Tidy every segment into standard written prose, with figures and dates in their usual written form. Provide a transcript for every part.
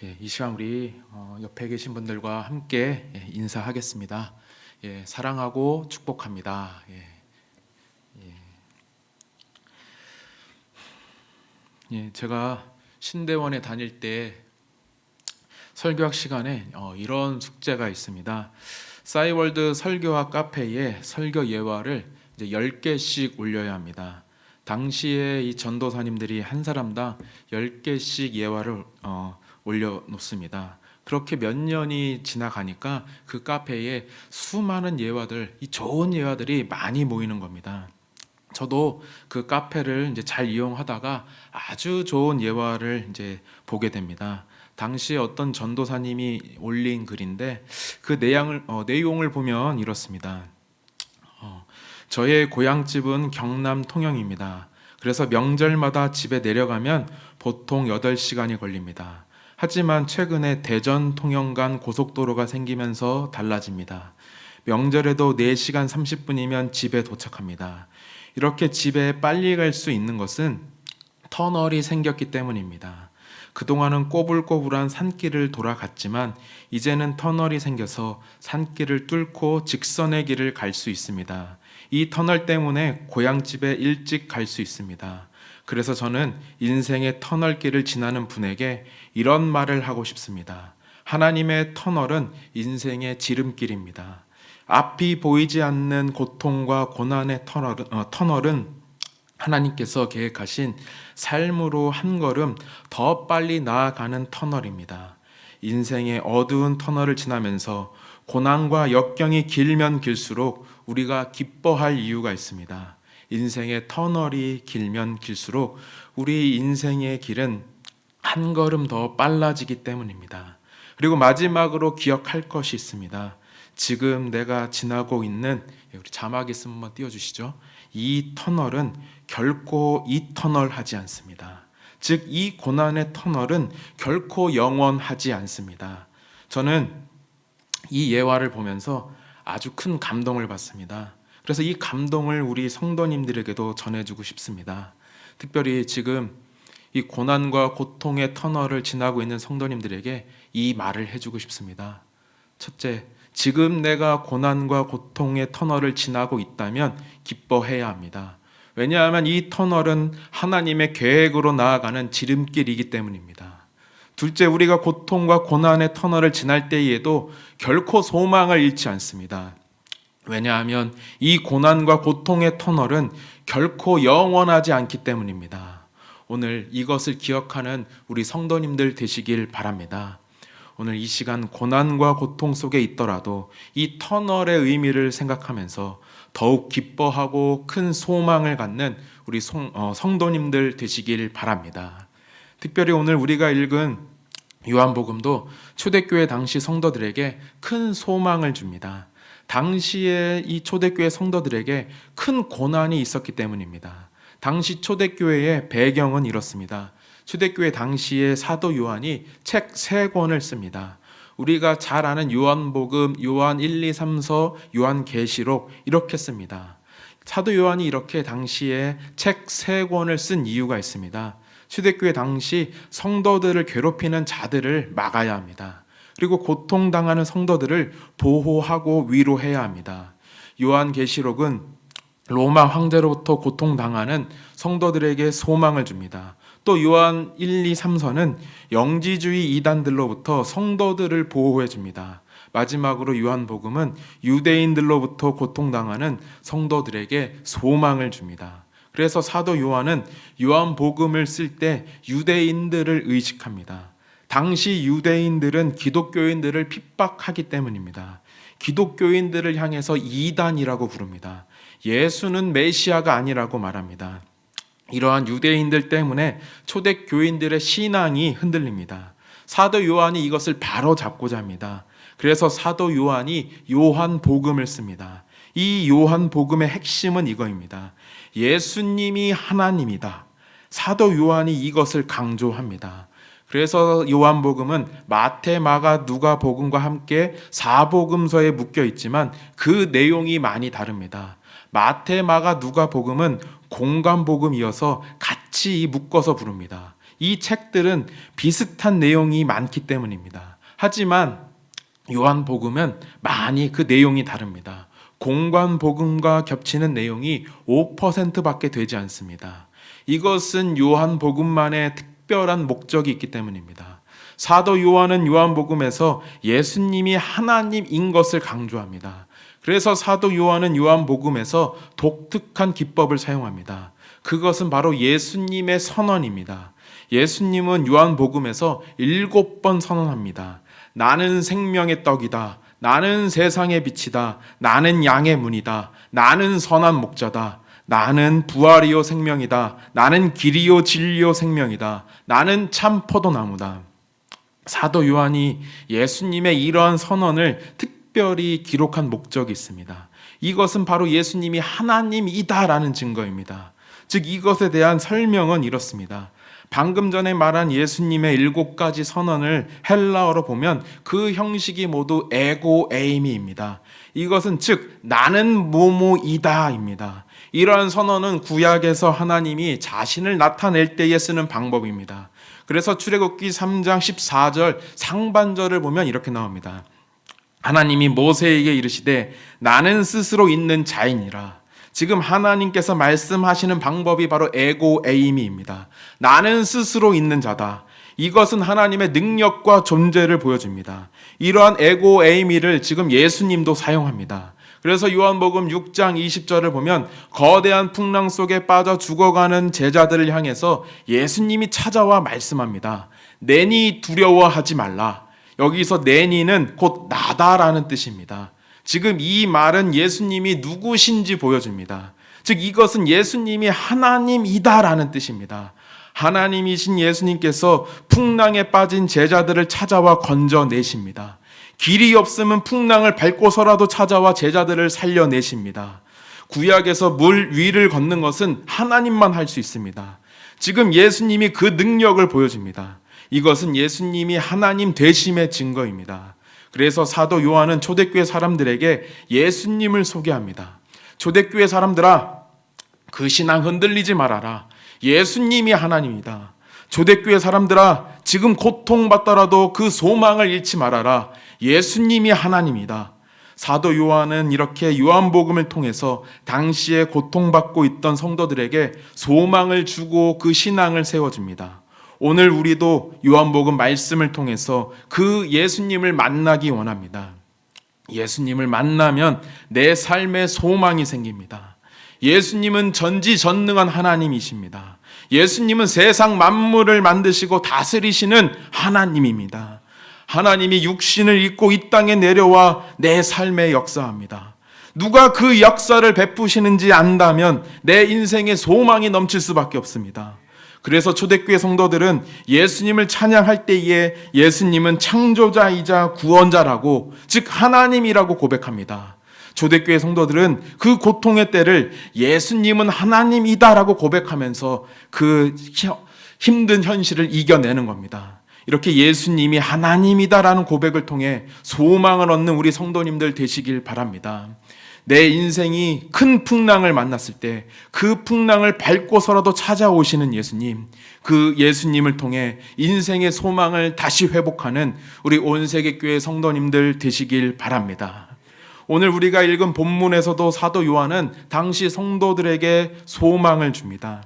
이 시간 우리 옆에 계신 분들과 함께 인사하겠습니다. 사랑하고 축복합니다. 제가 신대원에 다닐 때 설교학 시간에 이런 숙제가 있습니다. 싸이월드 설교학 카페에 설교 예화를 이제 10개씩 올려야 합니다. 당시에 이 전도사님들이 한 사람당 10개씩 예화를 올려놓습니다. 그렇게 몇 년이 지나가니까 그 카페에 수많은 예화들, 이 좋은 예화들이 많이 모이는 겁니다. 저도 그 카페를 이제 잘 이용하다가 아주 좋은 예화를 이제 보게 됩니다. 당시에 어떤 전도사님이 올린 글인데 그 내용을 보면 이렇습니다. 저의 고향집은 경남 통영입니다. 그래서 명절마다 집에 내려가면 보통 8시간이 걸립니다. 하지만 최근에 대전 통영 간 고속도로가 생기면서 달라집니다. 명절에도 4시간 30분이면 집에 도착합니다. 이렇게 집에 빨리 갈 수 있는 것은 터널이 생겼기 때문입니다. 그동안은 꼬불꼬불한 산길을 돌아갔지만 이제는 터널이 생겨서 산길을 뚫고 직선의 길을 갈 수 있습니다. 이 터널 때문에 고향집에 일찍 갈 수 있습니다. 그래서 저는 인생의 터널길을 지나는 분에게 이런 말을 하고 싶습니다. 하나님의 터널은 인생의 지름길입니다. 앞이 보이지 않는 고통과 고난의 터널은 하나님께서 계획하신 삶으로 한 걸음 더 빨리 나아가는 터널입니다. 인생의 어두운 터널을 지나면서 고난과 역경이 길면 길수록 우리가 기뻐할 이유가 있습니다. 인생의 터널이 길면 길수록 우리 인생의 길은 한 걸음 더 빨라지기 때문입니다. 그리고 마지막으로 기억할 것이 있습니다. 지금 내가 지나고 있는, 우리 자막 있으면 한번 띄워주시죠. 이 터널은 결코 이터널하지 않습니다. 즉 이 고난의 터널은 결코 영원하지 않습니다. 저는 이 예화를 보면서 아주 큰 감동을 받습니다. 그래서 이 감동을 우리 성도님들에게도 전해주고 싶습니다. 특별히 지금 이 고난과 고통의 터널을 지나고 있는 성도님들에게 이 말을 해주고 싶습니다. 첫째, 지금 내가 고난과 고통의 터널을 지나고 있다면 기뻐해야 합니다. 왜냐하면 이 터널은 하나님의 계획으로 나아가는 지름길이기 때문입니다. 둘째, 우리가 고통과 고난의 터널을 지날 때에도 결코 소망을 잃지 않습니다. 왜냐하면 이 고난과 고통의 터널은 결코 영원하지 않기 때문입니다. 오늘 이것을 기억하는 우리 성도님들 되시길 바랍니다. 오늘 이 시간 고난과 고통 속에 있더라도 이 터널의 의미를 생각하면서 더욱 기뻐하고 큰 소망을 갖는 우리 성도님들 되시길 바랍니다. 특별히 오늘 우리가 읽은 요한복음도 초대교회 당시 성도들에게 큰 소망을 줍니다. 당시에 이 초대교회 성도들에게 큰 고난이 있었기 때문입니다. 당시 초대교회의 배경은 이렇습니다. 초대교회 당시에 사도 요한이 책 3권을 씁니다. 우리가 잘 아는 요한복음, 요한 1, 2, 3서, 요한계시록 이렇게 씁니다. 사도 요한이 이렇게 당시에 책 3권을 쓴 이유가 있습니다. 초대교회 당시 성도들을 괴롭히는 자들을 막아야 합니다. 그리고 고통당하는 성도들을 보호하고 위로해야 합니다. 요한계시록은 로마 황제로부터 고통당하는 성도들에게 소망을 줍니다. 또 요한 1, 2, 3서는 영지주의 이단들로부터 성도들을 보호해 줍니다. 마지막으로 요한복음은 유대인들로부터 고통당하는 성도들에게 소망을 줍니다. 그래서 사도 요한은 요한복음을 쓸 때 유대인들을 의식합니다. 당시 유대인들은 기독교인들을 핍박하기 때문입니다. 기독교인들을 향해서 이단이라고 부릅니다. 예수는 메시아가 아니라고 말합니다. 이러한 유대인들 때문에 초대교인들의 신앙이 흔들립니다. 사도 요한이 이것을 바로잡고자 합니다. 그래서 사도 요한이 요한복음을 씁니다. 이 요한복음의 핵심은 이거입니다. 예수님이 하나님이다. 사도 요한이 이것을 강조합니다. 그래서 요한복음은 마태, 마가, 누가 복음과 함께 4복음서에 묶여 있지만 그 내용이 많이 다릅니다. 마태, 마가, 누가 복음은 공간 복음이어서 같이 묶어서 부릅니다. 이 책들은 비슷한 내용이 많기 때문입니다. 하지만 요한복음은 많이 그 내용이 다릅니다. 공관복음과 겹치는 내용이 5%밖에 되지 않습니다. 이것은 요한복음만의 특별한 목적이 있기 때문입니다. 사도 요한은 요한복음에서 예수님이 하나님인 것을 강조합니다. 그래서 사도 요한은 요한복음에서 독특한 기법을 사용합니다. 그것은 바로 예수님의 선언입니다. 예수님은 요한복음에서 7번 선언합니다. 나는 생명의 떡이다. 나는 세상의 빛이다. 나는 양의 문이다. 나는 선한 목자다. 나는 부활이요 생명이다. 나는 길이요 진리요 생명이다. 나는 참 포도나무다. 사도 요한이 예수님의 이러한 선언을 특별히 기록한 목적이 있습니다. 이것은 바로 예수님이 하나님이다라는 증거입니다. 즉 이것에 대한 설명은 이렇습니다. 방금 전에 말한 예수님의 7가지 선언을 헬라어로 보면 그 형식이 모두 에고 에이미입니다. 이것은 즉 나는 뭐뭐이다입니다. 이러한 선언은 구약에서 하나님이 자신을 나타낼 때에 쓰는 방법입니다. 그래서 출애굽기 3장 14절 상반절을 보면 이렇게 나옵니다. 하나님이 모세에게 이르시되 나는 스스로 있는 자이니라. 지금 하나님께서 말씀하시는 방법이 바로 에고 에이미입니다. 나는 스스로 있는 자다. 이것은 하나님의 능력과 존재를 보여줍니다. 이러한 에고 에이미를 지금 예수님도 사용합니다. 그래서 요한복음 6장 20절을 보면 거대한 풍랑 속에 빠져 죽어가는 제자들을 향해서 예수님이 찾아와 말씀합니다. 내니 두려워하지 말라. 여기서 내니는 곧 나다라는 뜻입니다. 지금 이 말은 예수님이 누구신지 보여줍니다. 즉 이것은 예수님이 하나님이다라는 뜻입니다. 하나님이신 예수님께서 풍랑에 빠진 제자들을 찾아와 건져내십니다. 길이 없으면 풍랑을 밟고서라도 찾아와 제자들을 살려내십니다. 구약에서 물 위를 걷는 것은 하나님만 할 수 있습니다. 지금 예수님이 그 능력을 보여줍니다. 이것은 예수님이 하나님 되심의 증거입니다. 그래서 사도 요한은 초대교회 사람들에게 예수님을 소개합니다. 초대교회 사람들아, 그 신앙 흔들리지 말아라. 예수님이 하나님이다. 초대교회 사람들아, 지금 고통받더라도 그 소망을 잃지 말아라. 예수님이 하나님이다. 사도 요한은 이렇게 요한복음을 통해서 당시에 고통받고 있던 성도들에게 소망을 주고 그 신앙을 세워줍니다. 오늘 우리도 요한복음 말씀을 통해서 그 예수님을 만나기 원합니다. 예수님을 만나면 내 삶에 소망이 생깁니다. 예수님은 전지전능한 하나님이십니다. 예수님은 세상 만물을 만드시고 다스리시는 하나님입니다. 하나님이 육신을 입고 이 땅에 내려와 내 삶에 역사합니다. 누가 그 역사를 베푸시는지 안다면 내 인생에 소망이 넘칠 수밖에 없습니다. 그래서 초대교회 성도들은 예수님을 찬양할 때에 예수님은 창조자이자 구원자라고, 즉 하나님이라고 고백합니다. 초대교회 성도들은 그 고통의 때를 예수님은 하나님이다라고 고백하면서 그 힘든 현실을 이겨내는 겁니다. 이렇게 예수님이 하나님이다라는 고백을 통해 소망을 얻는 우리 성도님들 되시길 바랍니다. 내 인생이 큰 풍랑을 만났을 때 그 풍랑을 밟고서라도 찾아오시는 예수님, 그 예수님을 통해 인생의 소망을 다시 회복하는 우리 온세계교회 성도님들 되시길 바랍니다. 오늘 우리가 읽은 본문에서도 사도 요한은 당시 성도들에게 소망을 줍니다.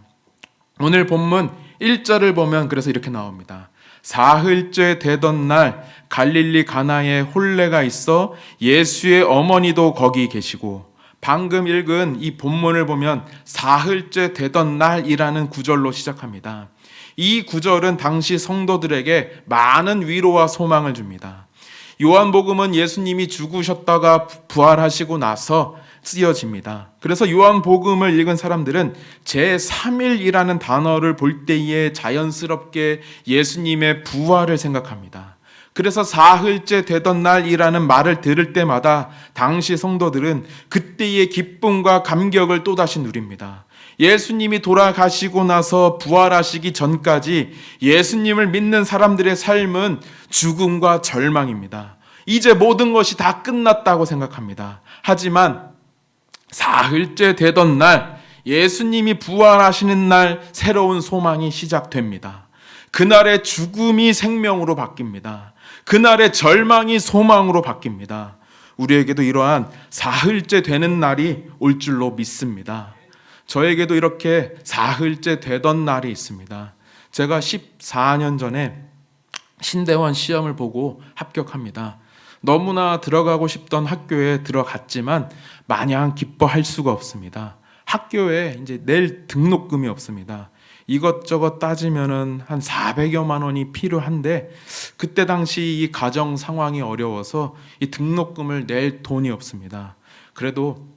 오늘 본문 1절을 보면 그래서 이렇게 나옵니다. 사흘째 되던 날 갈릴리 가나에 혼례가 있어 예수의 어머니도 거기 계시고, 방금 읽은 이 본문을 보면 사흘째 되던 날이라는 구절로 시작합니다. 이 구절은 당시 성도들에게 많은 위로와 소망을 줍니다. 요한복음은 예수님이 죽으셨다가 부활하시고 나서 쓰여집니다. 그래서 요한복음을 읽은 사람들은 제3일이라는 단어를 볼 때에 자연스럽게 예수님의 부활을 생각합니다. 그래서 사흘째 되던 날이라는 말을 들을 때마다 당시 성도들은 그때의 기쁨과 감격을 또다시 누립니다. 예수님이 돌아가시고 나서 부활하시기 전까지 예수님을 믿는 사람들의 삶은 죽음과 절망입니다. 이제 모든 것이 다 끝났다고 생각합니다. 하지만 사흘째 되던 날, 예수님이 부활하시는 날 새로운 소망이 시작됩니다. 그날의 죽음이 생명으로 바뀝니다. 그날의 절망이 소망으로 바뀝니다. 우리에게도 이러한 사흘째 되는 날이 올 줄로 믿습니다. 저에게도 이렇게 사흘째 되던 날이 있습니다. 제가 14년 전에 신대원 시험을 보고 합격합니다. 너무나 들어가고 싶던 학교에 들어갔지만 마냥 기뻐할 수가 없습니다. 학교에 이제 낼 등록금이 없습니다. 이것저것 따지면은 한 400여만 원이 필요한데 그때 당시 이 가정 상황이 어려워서 이 등록금을 낼 돈이 없습니다. 그래도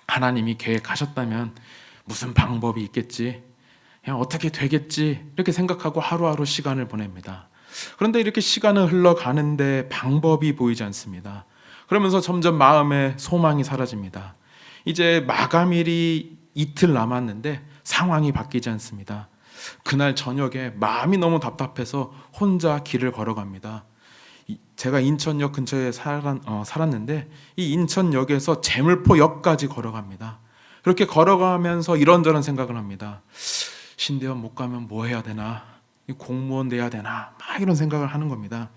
하나님이 계획하셨다면 무슨 방법이 있겠지, 그냥 어떻게 되겠지 이렇게 생각하고 하루하루 시간을 보냅니다. 그런데 이렇게 시간은 흘러가는데 방법이 보이지 않습니다. 그러면서 점점 마음에 소망이 사라집니다. 이제 마감일이 이틀 남았는데 상황이 바뀌지 않습니다. 그날 저녁에 마음이 너무 답답해서 혼자 길을 걸어갑니다. 제가 인천역 근처에 살았는데 이 인천역에서 제물포역까지 걸어갑니다. 그렇게 걸어가면서 이런저런 생각을 합니다. 신대원 못 가면 뭐 해야 되나? 공무원 돼야 되나? 막 이런 생각을 하는 겁니다.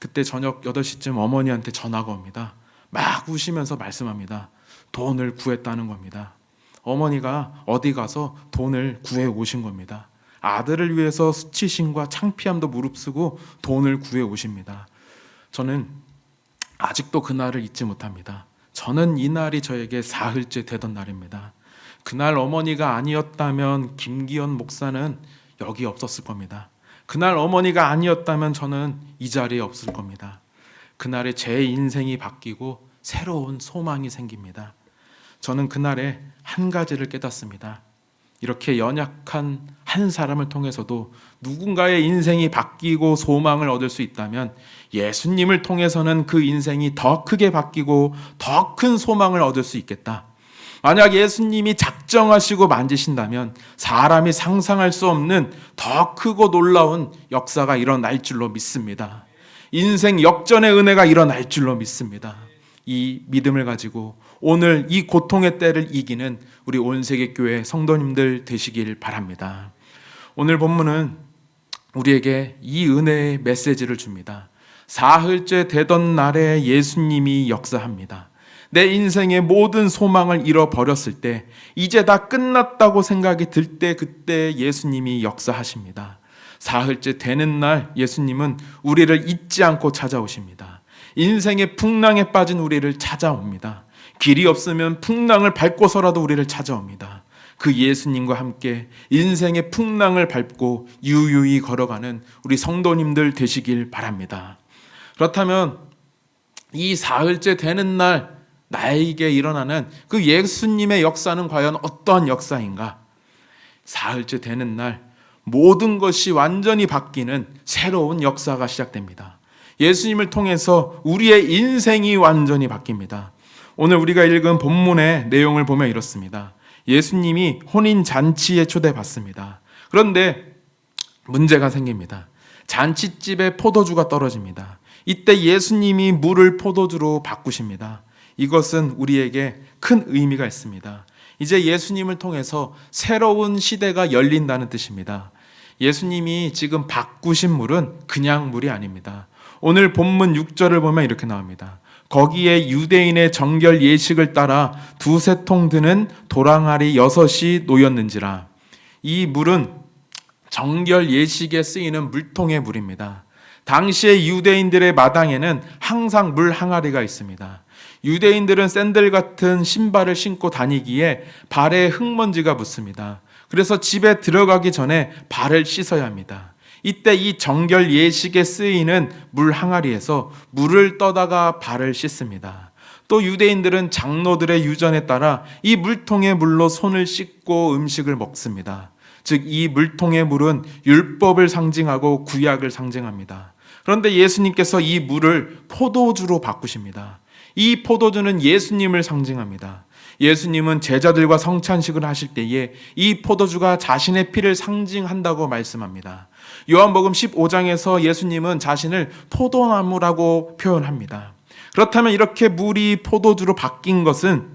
그때 저녁 8시쯤 어머니한테 전화가 옵니다. 막 우시면서 말씀합니다. 돈을 구했다는 겁니다. 어머니가 어디 가서 돈을 구해 오신 겁니다. 아들을 위해서 수치심과 창피함도 무릅쓰고 돈을 구해 오십니다. 저는 아직도 그날을 잊지 못합니다. 저는 이 날이 저에게 사흘째 되던 날입니다. 그날 어머니가 아니었다면 김기현 목사는 여기 없었을 겁니다. 그날 어머니가 아니었다면 저는 이 자리에 없을 겁니다. 그날에 제 인생이 바뀌고 새로운 소망이 생깁니다. 저는 그날에 한 가지를 깨닫습니다. 이렇게 연약한 한 사람을 통해서도 누군가의 인생이 바뀌고 소망을 얻을 수 있다면 예수님을 통해서는 그 인생이 더 크게 바뀌고 더 큰 소망을 얻을 수 있겠다. 만약 예수님이 작정하시고 만지신다면 사람이 상상할 수 없는 더 크고 놀라운 역사가 일어날 줄로 믿습니다. 인생 역전의 은혜가 일어날 줄로 믿습니다. 이 믿음을 가지고 오늘 이 고통의 때를 이기는 우리 온세계교회 성도님들 되시길 바랍니다. 오늘 본문은 우리에게 이 은혜의 메시지를 줍니다. 사흘째 되던 날에 예수님이 역사합니다. 내 인생의 모든 소망을 잃어버렸을 때, 이제 다 끝났다고 생각이 들 때 그때 예수님이 역사하십니다. 사흘째 되는 날 예수님은 우리를 잊지 않고 찾아오십니다. 인생의 풍랑에 빠진 우리를 찾아옵니다. 길이 없으면 풍랑을 밟고서라도 우리를 찾아옵니다. 그 예수님과 함께 인생의 풍랑을 밟고 유유히 걸어가는 우리 성도님들 되시길 바랍니다. 그렇다면 이 사흘째 되는 날 나에게 일어나는 그 예수님의 역사는 과연 어떤 역사인가? 사흘째 되는 날 모든 것이 완전히 바뀌는 새로운 역사가 시작됩니다. 예수님을 통해서 우리의 인생이 완전히 바뀝니다. 오늘 우리가 읽은 본문의 내용을 보면 이렇습니다. 예수님이 혼인잔치에 초대받습니다. 그런데 문제가 생깁니다. 잔치집에 포도주가 떨어집니다. 이때 예수님이 물을 포도주로 바꾸십니다. 이것은 우리에게 큰 의미가 있습니다. 이제 예수님을 통해서 새로운 시대가 열린다는 뜻입니다. 예수님이 지금 바꾸신 물은 그냥 물이 아닙니다. 오늘 본문 6절을 보면 이렇게 나옵니다. 거기에 유대인의 정결 예식을 따라 2-3통 드는 도랑아리 6이 놓였는지라. 이 물은 정결 예식에 쓰이는 물통의 물입니다. 당시의 유대인들의 마당에는 항상 물 항아리가 있습니다. 유대인들은 샌들 같은 신발을 신고 다니기에 발에 흙먼지가 붙습니다. 그래서 집에 들어가기 전에 발을 씻어야 합니다. 이때 이 정결 예식에 쓰이는 물 항아리에서 물을 떠다가 발을 씻습니다. 또 유대인들은 장로들의 유전에 따라 이 물통의 물로 손을 씻고 음식을 먹습니다. 즉 이 물통의 물은 율법을 상징하고 구약을 상징합니다. 그런데 예수님께서 이 물을 포도주로 바꾸십니다. 이 포도주는 예수님을 상징합니다. 예수님은 제자들과 성찬식을 하실 때에 이 포도주가 자신의 피를 상징한다고 말씀합니다. 요한복음 15장에서 예수님은 자신을 포도나무라고 표현합니다. 그렇다면 이렇게 물이 포도주로 바뀐 것은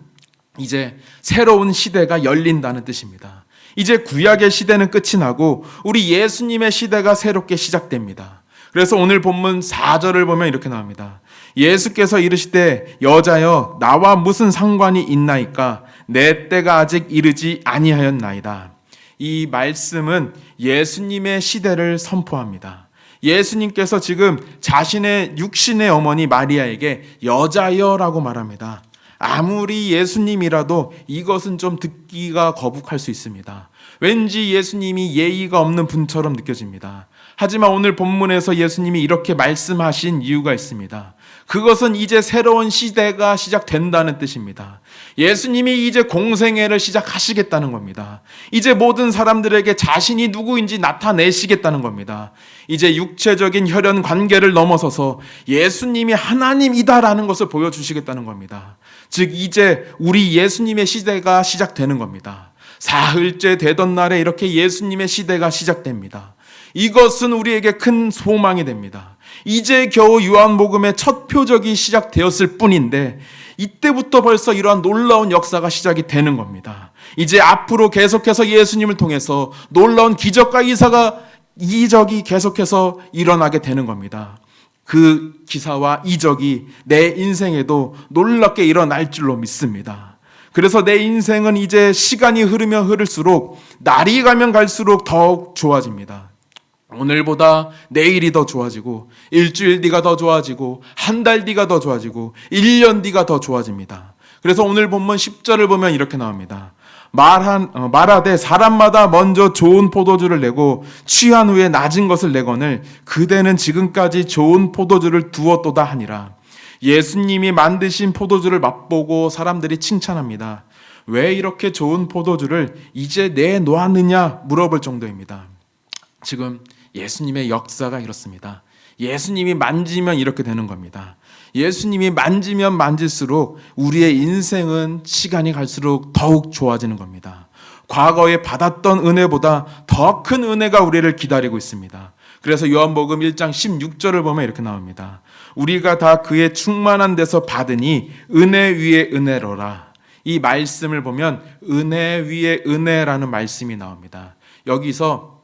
이제 새로운 시대가 열린다는 뜻입니다. 이제 구약의 시대는 끝이 나고 우리 예수님의 시대가 새롭게 시작됩니다. 그래서 오늘 본문 4절을 보면 이렇게 나옵니다. 예수께서 이르시되 여자여 나와 무슨 상관이 있나이까 내 때가 아직 이르지 아니하였나이다. 이 말씀은 예수님의 시대를 선포합니다. 예수님께서 지금 자신의 육신의 어머니 마리아에게 여자여라고 말합니다. 아무리 예수님이라도 이것은 좀 듣기가 거북할 수 있습니다. 왠지 예수님이 예의가 없는 분처럼 느껴집니다. 하지만 오늘 본문에서 예수님이 이렇게 말씀하신 이유가 있습니다. 그것은 이제 새로운 시대가 시작된다는 뜻입니다. 예수님이 이제 공생애를 시작하시겠다는 겁니다. 이제 모든 사람들에게 자신이 누구인지 나타내시겠다는 겁니다. 이제 육체적인 혈연 관계를 넘어서서 예수님이 하나님이다라는 것을 보여주시겠다는 겁니다. 즉 이제 우리 예수님의 시대가 시작되는 겁니다. 사흘째 되던 날에 이렇게 예수님의 시대가 시작됩니다. 이것은 우리에게 큰 소망이 됩니다. 이제 겨우 요한복음의 첫 표적이 시작되었을 뿐인데 이때부터 벌써 이러한 놀라운 역사가 시작이 되는 겁니다. 이제 앞으로 계속해서 예수님을 통해서 놀라운 기적과 이적이 계속해서 일어나게 되는 겁니다. 그 기사와 이적이 내 인생에도 놀랍게 일어날 줄로 믿습니다. 그래서 내 인생은 이제 시간이 흐르면 흐를수록 날이 가면 갈수록 더욱 좋아집니다. 오늘보다 내일이 더 좋아지고 일주일 뒤가 더 좋아지고 한 달 뒤가 더 좋아지고 1년 뒤가 더 좋아집니다. 그래서 오늘 본문 10절을 보면 이렇게 나옵니다. 말하되 사람마다 먼저 좋은 포도주를 내고 취한 후에 낮은 것을 내거늘 그대는 지금까지 좋은 포도주를 두었도다 하니라. 예수님이 만드신 포도주를 맛보고 사람들이 칭찬합니다. 왜 이렇게 좋은 포도주를 이제 내놓았느냐 물어볼 정도입니다. 지금 예수님의 역사가 이렇습니다. 예수님이 만지면 이렇게 되는 겁니다. 예수님이 만지면 만질수록 우리의 인생은 시간이 갈수록 더욱 좋아지는 겁니다. 과거에 받았던 은혜보다 더 큰 은혜가 우리를 기다리고 있습니다. 그래서 요한복음 1장 16절을 보면 이렇게 나옵니다. 우리가 다 그의 충만한 데서 받으니 은혜 위에 은혜로라. 이 말씀을 보면 은혜 위에 은혜라는 말씀이 나옵니다. 여기서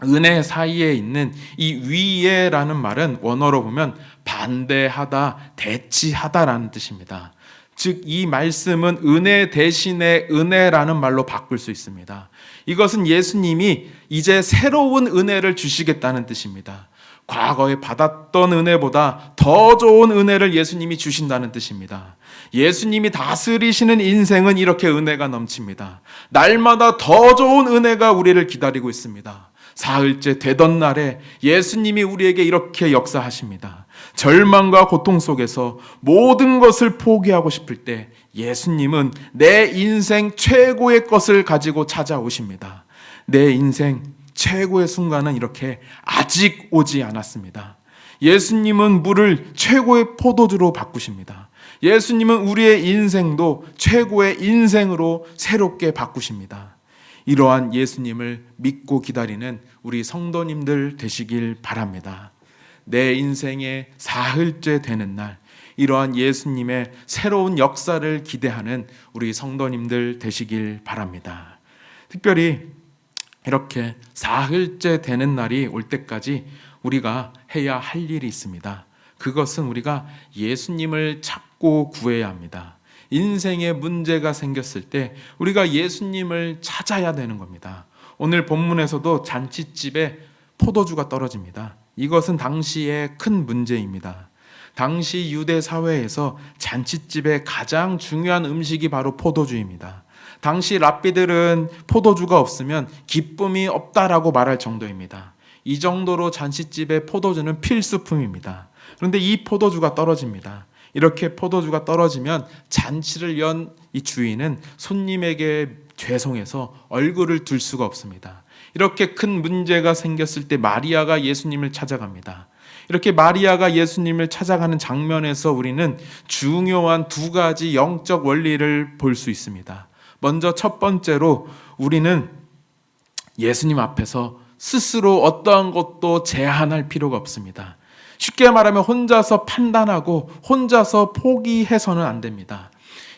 은혜 사이에 있는 이 위에라는 말은 원어로 보면 반대하다, 대치하다라는 뜻입니다. 즉 이 말씀은 은혜 대신에 은혜라는 말로 바꿀 수 있습니다. 이것은 예수님이 이제 새로운 은혜를 주시겠다는 뜻입니다. 과거에 받았던 은혜보다 더 좋은 은혜를 예수님이 주신다는 뜻입니다. 예수님이 다스리시는 인생은 이렇게 은혜가 넘칩니다. 날마다 더 좋은 은혜가 우리를 기다리고 있습니다. 사흘째 되던 날에 예수님이 우리에게 이렇게 역사하십니다. 절망과 고통 속에서 모든 것을 포기하고 싶을 때 예수님은 내 인생 최고의 것을 가지고 찾아오십니다. 내 인생 최고의 순간은 이렇게 아직 오지 않았습니다. 예수님은 물을 최고의 포도주로 바꾸십니다. 예수님은 우리의 인생도 최고의 인생으로 새롭게 바꾸십니다. 이러한 예수님을 믿고 기다리는 우리 성도님들 되시길 바랍니다. 내 인생의 사흘째 되는 날, 이러한 예수님의 새로운 역사를 기대하는 우리 성도님들 되시길 바랍니다. 특별히 이렇게 사흘째 되는 날이 올 때까지 우리가 해야 할 일이 있습니다. 그것은 우리가 예수님을 찾고 구해야 합니다. 인생에 문제가 생겼을 때 우리가 예수님을 찾아야 되는 겁니다. 오늘 본문에서도 잔치집에 포도주가 떨어집니다. 이것은 당시의 큰 문제입니다. 당시 유대 사회에서 잔치집의 가장 중요한 음식이 바로 포도주입니다. 당시 랍비들은 포도주가 없으면 기쁨이 없다라고 말할 정도입니다. 이 정도로 잔치집의 포도주는 필수품입니다. 그런데 이 포도주가 떨어집니다. 이렇게 포도주가 떨어지면 잔치를 연 이 주인은 손님에게 죄송해서 얼굴을 둘 수가 없습니다. 이렇게 큰 문제가 생겼을 때 마리아가 예수님을 찾아갑니다. 이렇게 마리아가 예수님을 찾아가는 장면에서 우리는 중요한 두 가지 영적 원리를 볼 수 있습니다. 먼저 첫 번째로 우리는 예수님 앞에서 스스로 어떠한 것도 제한할 필요가 없습니다. 쉽게 말하면 혼자서 판단하고 혼자서 포기해서는 안 됩니다.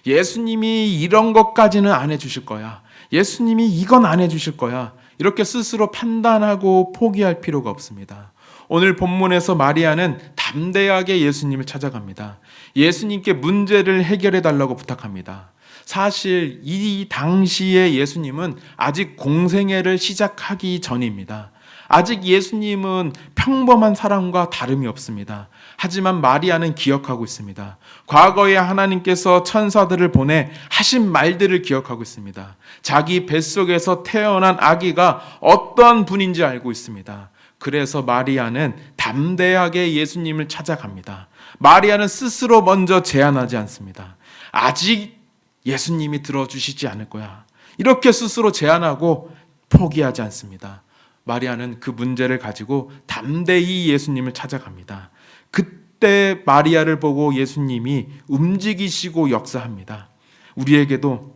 예수님이 이런 것까지는 안 해주실 거야. 예수님이 이건 안 해주실 거야, 이렇게 스스로 판단하고 포기할 필요가 없습니다. 오늘 본문에서 마리아는 담대하게 예수님을 찾아갑니다. 예수님께 문제를 해결해 달라고 부탁합니다. 사실 이 당시에 예수님은 아직 공생애를 시작하기 전입니다. 아직 예수님은 평범한 사람과 다름이 없습니다. 하지만 마리아는 기억하고 있습니다. 과거에 하나님께서 천사들을 보내 하신 말들을 기억하고 있습니다. 자기 뱃속에서 태어난 아기가 어떠한 분인지 알고 있습니다. 그래서 마리아는 담대하게 예수님을 찾아갑니다. 마리아는 스스로 먼저 제안하지 않습니다. 아직 예수님이 들어주시지 않을 거야, 이렇게 스스로 제안하고 포기하지 않습니다. 마리아는 그 문제를 가지고 담대히 예수님을 찾아갑니다. 그때 마리아를 보고 예수님이 움직이시고 역사합니다. 우리에게도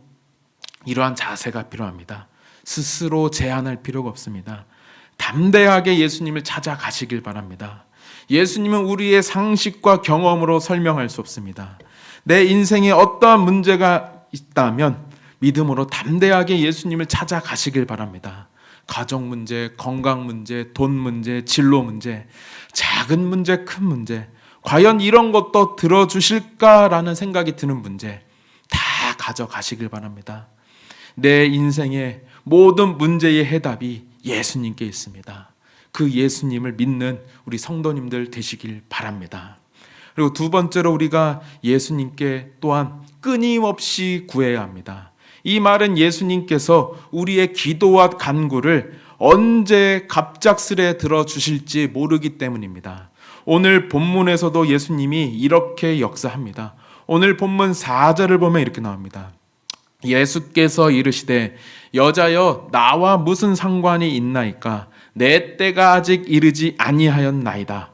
이러한 자세가 필요합니다. 스스로 제안할 필요가 없습니다. 담대하게 예수님을 찾아가시길 바랍니다. 예수님은 우리의 상식과 경험으로 설명할 수 없습니다. 내 인생에 어떠한 문제가 있다면 믿음으로 담대하게 예수님을 찾아가시길 바랍니다. 가정 문제, 건강 문제, 돈 문제, 진로 문제, 작은 문제, 큰 문제, 과연 이런 것도 들어주실까라는 생각이 드는 문제 다 가져가시길 바랍니다. 내 인생의 모든 문제의 해답이 예수님께 있습니다. 그 예수님을 믿는 우리 성도님들 되시길 바랍니다. 그리고 두 번째로 우리가 예수님께 또한 끊임없이 구해야 합니다. 이 말은 예수님께서 우리의 기도와 간구를 언제 갑작스레 들어주실지 모르기 때문입니다. 오늘 본문에서도 예수님이 이렇게 역사합니다. 오늘 본문 4절을 보면 이렇게 나옵니다. 예수께서 이르시되 여자여 나와 무슨 상관이 있나이까 내 때가 아직 이르지 아니하였나이다.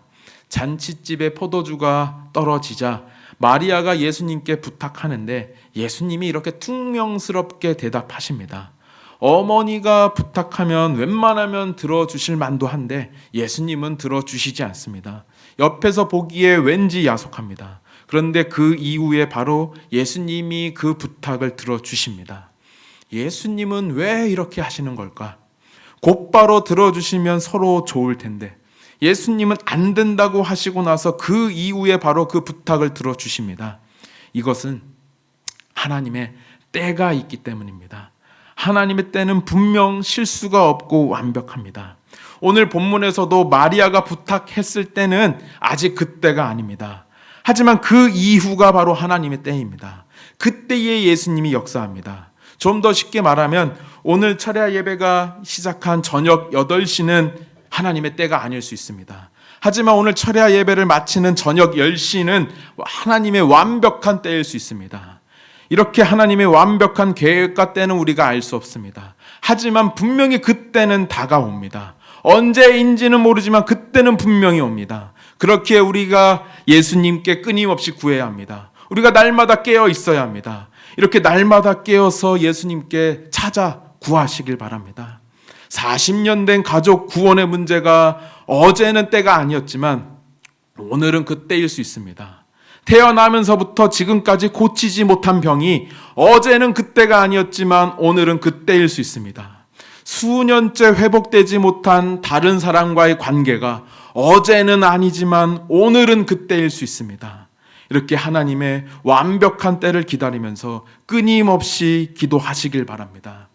잔치집에 포도주가 떨어지자 마리아가 예수님께 부탁하는데 예수님이 이렇게 퉁명스럽게 대답하십니다. 어머니가 부탁하면 웬만하면 들어주실 만도 한데 예수님은 들어주시지 않습니다. 옆에서 보기에 왠지 야속합니다. 그런데 그 이후에 바로 예수님이 그 부탁을 들어주십니다. 예수님은 왜 이렇게 하시는 걸까? 곧바로 들어주시면 서로 좋을 텐데 예수님은 안 된다고 하시고 나서 그 이후에 바로 그 부탁을 들어주십니다. 이것은 하나님의 때가 있기 때문입니다. 하나님의 때는 분명 실수가 없고 완벽합니다. 오늘 본문에서도 마리아가 부탁했을 때는 아직 그때가 아닙니다. 하지만 그 이후가 바로 하나님의 때입니다. 그때에 예수님이 역사합니다. 좀 더 쉽게 말하면 오늘 철야 예배가 시작한 저녁 8시는 하나님의 때가 아닐 수 있습니다. 하지만 오늘 철야 예배를 마치는 저녁 10시는 하나님의 완벽한 때일 수 있습니다. 이렇게 하나님의 완벽한 계획과 때는 우리가 알 수 없습니다. 하지만 분명히 그때는 다가옵니다. 언제인지는 모르지만 그때는 분명히 옵니다. 그렇기에 우리가 예수님께 끊임없이 구해야 합니다. 우리가 날마다 깨어 있어야 합니다. 이렇게 날마다 깨어서 예수님께 찾아 구하시길 바랍니다. 40년 된 가족 구원의 문제가 어제는 때가 아니었지만 오늘은 그 때일 수 있습니다. 태어나면서부터 지금까지 고치지 못한 병이 어제는 그때가 아니었지만 오늘은 그때일 수 있습니다. 수년째 회복되지 못한 다른 사람과의 관계가 어제는 아니지만 오늘은 그때일 수 있습니다. 이렇게 하나님의 완벽한 때를 기다리면서 끊임없이 기도하시길 바랍니다.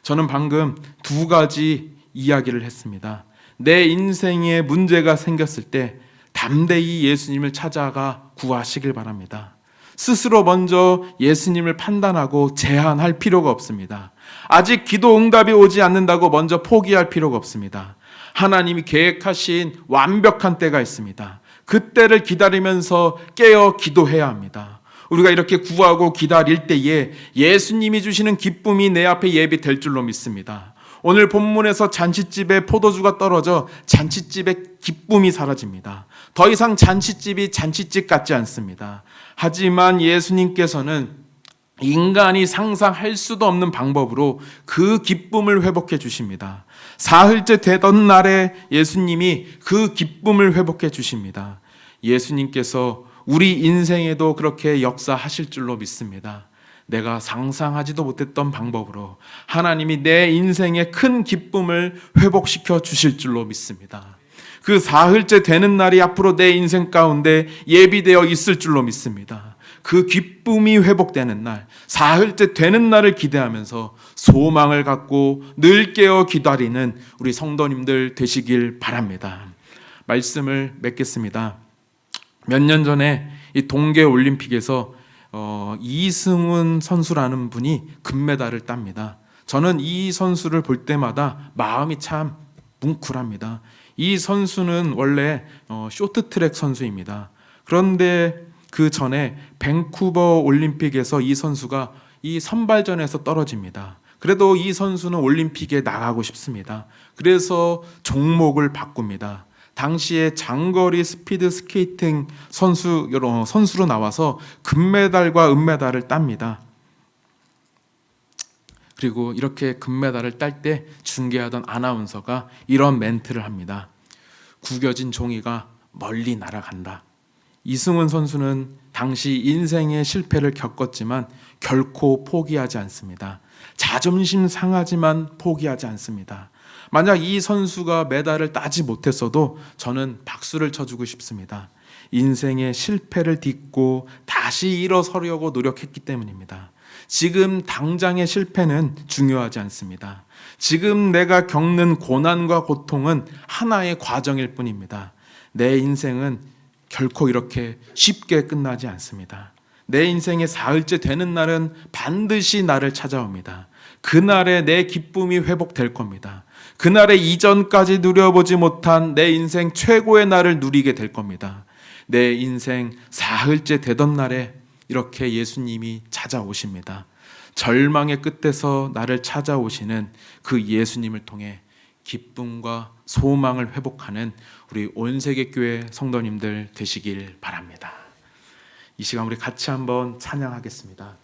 저는 방금 두 가지 이야기를 했습니다. 내 인생에 문제가 생겼을 때 담대히 예수님을 찾아가 구하시길 바랍니다. 스스로 먼저 예수님을 판단하고 제한할 필요가 없습니다. 아직 기도 응답이 오지 않는다고 먼저 포기할 필요가 없습니다. 하나님이 계획하신 완벽한 때가 있습니다. 그 때를 기다리면서 깨어 기도해야 합니다. 우리가 이렇게 구하고 기다릴 때에 예수님이 주시는 기쁨이 내 앞에 예비될 줄로 믿습니다. 오늘 본문에서 잔치집에 포도주가 떨어져 잔치집의 기쁨이 사라집니다. 더 이상 잔치집이 잔치집 같지 않습니다. 하지만 예수님께서는 인간이 상상할 수도 없는 방법으로 그 기쁨을 회복해 주십니다. 사흘째 되던 날에 예수님이 그 기쁨을 회복해 주십니다. 예수님께서 우리 인생에도 그렇게 역사하실 줄로 믿습니다. 내가 상상하지도 못했던 방법으로 하나님이 내 인생의 큰 기쁨을 회복시켜 주실 줄로 믿습니다. 그 사흘째 되는 날이 앞으로 내 인생 가운데 예비되어 있을 줄로 믿습니다. 그 기쁨이 회복되는 날, 사흘째 되는 날을 기대하면서 소망을 갖고 늘 깨어 기다리는 우리 성도님들 되시길 바랍니다. 말씀을 맺겠습니다. 몇 년 전에 이 동계올림픽에서 이승훈 선수라는 분이 금메달을 땁니다. 저는 이 선수를 볼 때마다 마음이 참 뭉클합니다. 이 선수는 원래 쇼트트랙 선수입니다. 그런데 그 전에 밴쿠버 올림픽에서 이 선수가 이 선발전에서 떨어집니다. 그래도 이 선수는 올림픽에 나가고 싶습니다. 그래서 종목을 바꿉니다. 당시에 장거리 스피드 스케이팅 선수로 나와서 금메달과 은메달을 땁니다. 그리고 이렇게 금메달을 딸 때 중계하던 아나운서가 이런 멘트를 합니다. 구겨진 종이가 멀리 날아간다. 이승훈 선수는 당시 인생의 실패를 겪었지만 결코 포기하지 않습니다. 자존심 상하지만 포기하지 않습니다. 만약 이 선수가 메달을 따지 못했어도 저는 박수를 쳐주고 싶습니다. 인생의 실패를 딛고 다시 일어서려고 노력했기 때문입니다. 지금 당장의 실패는 중요하지 않습니다. 지금 내가 겪는 고난과 고통은 하나의 과정일 뿐입니다. 내 인생은 결코 이렇게 쉽게 끝나지 않습니다. 내 인생의 사흘째 되는 날은 반드시 나를 찾아옵니다. 그날에 내 기쁨이 회복될 겁니다. 그날에 이전까지 누려보지 못한 내 인생 최고의 날을 누리게 될 겁니다. 내 인생 사흘째 되던 날에 이렇게 예수님이 찾아오십니다. 절망의 끝에서 나를 찾아오시는 그 예수님을 통해 기쁨과 소망을 회복하는 우리 온세계교회 성도님들 되시길 바랍니다. 이 시간 우리 같이 한번 찬양하겠습니다.